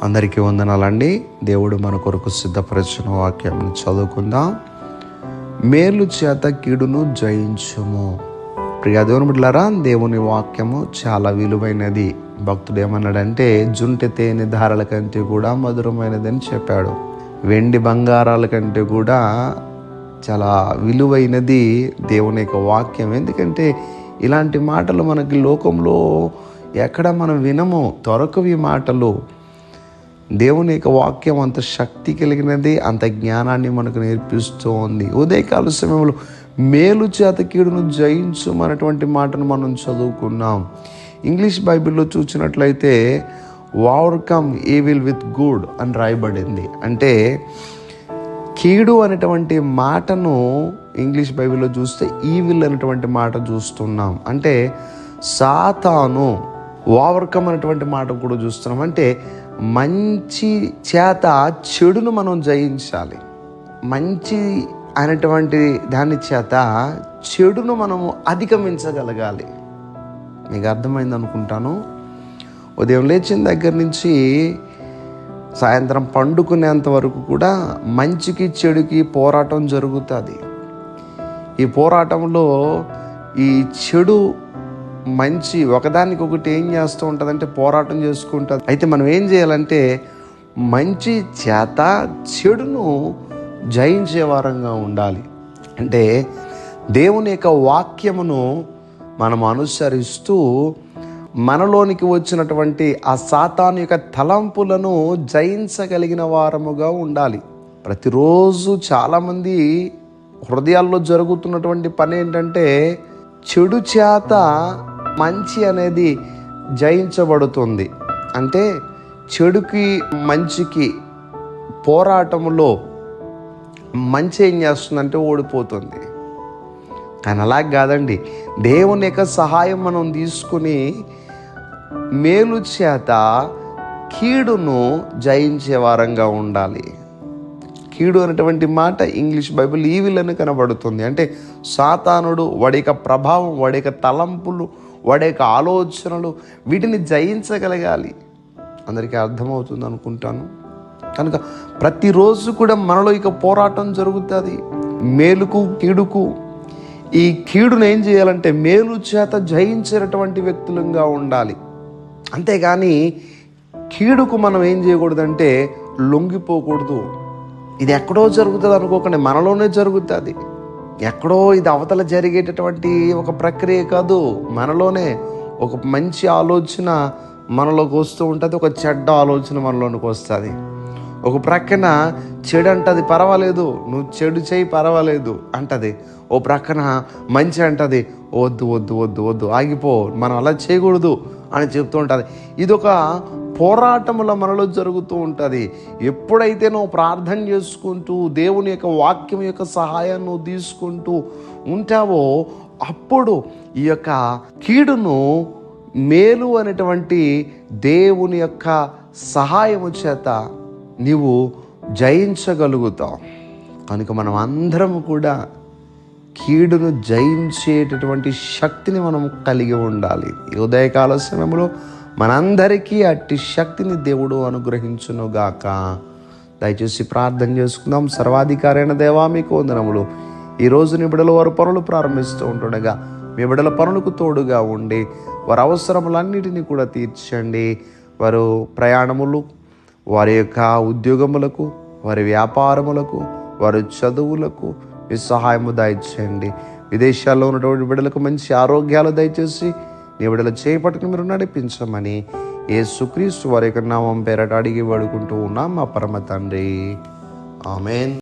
అందరికీ వందనాలండి. దేవుడు మన కొరకు సిద్ధపరిచిన వాక్యం చదువుకుందాం. మేలు చేత కీడును జయించుము. ప్రియ దేవుని బిడ్డలారా, దేవుని వాక్యము చాలా విలువైనది. భక్తుడు ఏమన్నాడంటే, జుంటె తేనె ధారల కంటే కూడా మధురమైనదని చెప్పాడు. వెండి బంగారాల కంటే కూడా చాలా విలువైనది దేవుని యొక్క వాక్యం. ఎందుకంటే ఇలాంటి మాటలు మనకి లోకంలో ఎక్కడ మనం వినము, దొరకవి మాటలు. దేవుని యొక్క వాక్యం అంత శక్తి కలిగినది, అంత జ్ఞానాన్ని మనకు నేర్పిస్తూ ఉంది. ఉదయకాల సమయంలో మేలు చేత కీడును జయించు అనేటువంటి మాటను మనం చదువుకున్నాం. ఇంగ్లీష్ బైబిల్లో చూసినట్లయితే ఓవర్కమ్ ఈవిల్ విత్ గుడ్ అని రాయబడింది. అంటే కీడు అనేటువంటి మాటను ఇంగ్లీష్ బైబిల్లో చూస్తే ఈవిల్ అనేటువంటి మాట చూస్తున్నాం. అంటే సాతాను. ఓవర్కమ్ అనేటువంటి మాట కూడా చూస్తున్నాం. అంటే మంచి చేత చెడును మనం జయించాలి. మంచి అనేటువంటి దాని చేత చెడును మనము అధిగమించగలగాలి. మీకు అర్థమైంది అనుకుంటాను. ఉదయం లేచిన దగ్గర నుంచి సాయంత్రం పండుకునేంత వరకు కూడా మంచికి చెడుకి పోరాటం జరుగుతుంది. ఈ పోరాటంలో ఈ చెడు మంచి ఒకదానికి ఒకటి ఏం చేస్తూ ఉంటుంది అంటే పోరాటం చేసుకుంటుంది. అయితే మనం ఏం చేయాలంటే మంచి చేత చెడును జయించే వారంగా ఉండాలి. అంటే దేవుని యొక్క వాక్యమును మనం అనుసరిస్తూ మనలోనికి వచ్చినటువంటి ఆ సాతాను యొక్క తలంపులను జయించగలిగిన వారముగా ఉండాలి. ప్రతిరోజు చాలామంది హృదయాల్లో జరుగుతున్నటువంటి పని ఏంటంటే చెడు చేత మంచి అనేది జయించబడుతుంది. అంటే చెడుకి మంచికి పోరాటంలో మంచి ఏం చేస్తుందంటే ఓడిపోతుంది. కానీ అలా కాదండి. దేవుని యొక్క సహాయం మనం తీసుకుని మేలు చేత కీడును జయించే వారంగా ఉండాలి. కీడు అనేటువంటి మాట ఇంగ్లీష్ బైబిల్ ఈవిల్ అని కనబడుతుంది. అంటే సాతానుడు, వాడి యొక్క ప్రభావం, వాడి యొక్క తలంపులు, వాడి యొక్క ఆలోచనలు, వీటిని జయించగలగాలి. అందరికీ అర్థమవుతుంది అనుకుంటాను. కనుక ప్రతిరోజు కూడా మనలో ఇక పోరాటం జరుగుతుంది, మేలుకు కీడుకు. ఈ కీడును ఏం చేయాలంటే మేలు చేత జయించేటటువంటి వ్యక్తులుగా ఉండాలి. అంతేగాని కీడుకు మనం ఏం చేయకూడదంటే లొంగిపోకూడదు. ఇది ఎక్కడో జరుగుతుంది అనుకోకండి, మనలోనే జరుగుతుంది. ఎక్కడో ఇది అవతల జరిగేటటువంటి ఒక ప్రక్రియ కాదు, మనలోనే. ఒక మంచి ఆలోచన మనలోకి వస్తూ ఉంటుంది, ఒక చెడ్డ ఆలోచన మనలోనికి వస్తుంది. ఒక ప్రక్కన చెడు అంటది, పర్వాలేదు నువ్వు చెడు చేయి పర్వాలేదు అంటది. ఓ ప్రక్కన మంచి అంటది, వద్దు వద్దు వద్దు వద్దు ఆగిపో, మనం అలా చేయకూడదు అని చెప్తూ ఉంటుంది. ఇదొక పోరాటముల మనలో జరుగుతూ ఉంటుంది. ఎప్పుడైతే నువ్వు ప్రార్థన చేసుకుంటూ దేవుని యొక్క వాక్యం యొక్క సహాయాన్ని నువ్వు తీసుకుంటూ ఉంటావో అప్పుడు ఈ యొక్క కీడును మేలు అనేటువంటి దేవుని యొక్క సహాయము చేత నీవు జయించగలుగుతావు. కనుక మనం అందరం కూడా కీడును జయించేటటువంటి శక్తిని మనం కలిగి ఉండాలి. ఈ ఉదయకాల సమయంలో మనందరికీ అట్టి శక్తిని దేవుడు అనుగ్రహించునుగాక. దయచేసి ప్రార్థన చేసుకుందాం. సర్వాధికారి అయిన దేవా, మీకు వందనములు. ఈరోజు నీ బిడ్డలు వారు పనులు ప్రారంభిస్తూ ఉంటుండగా మీ బిడ్డల పనులకు తోడుగా ఉండి వారి అవసరములన్నిటినీ కూడా తీర్చండి. వారు ప్రయాణములు, వారి యొక్క ఉద్యోగములకు, వారి వ్యాపారములకు, వారి చదువులకు మీ సహాయము దయచేయండి. విదేశాల్లో ఉన్నటువంటి బిడ్డలకు మంచి ఆరోగ్యాలు దయచేసి నీ బిడ్డలు చేపట్టుకుని మీరు నడిపించమని యేసుక్రీస్తు వారి యొక్క నామం పేరట అడిగి వేడుకుంటూ ఉన్నాం మా పరమ తండ్రి. ఆమేన్.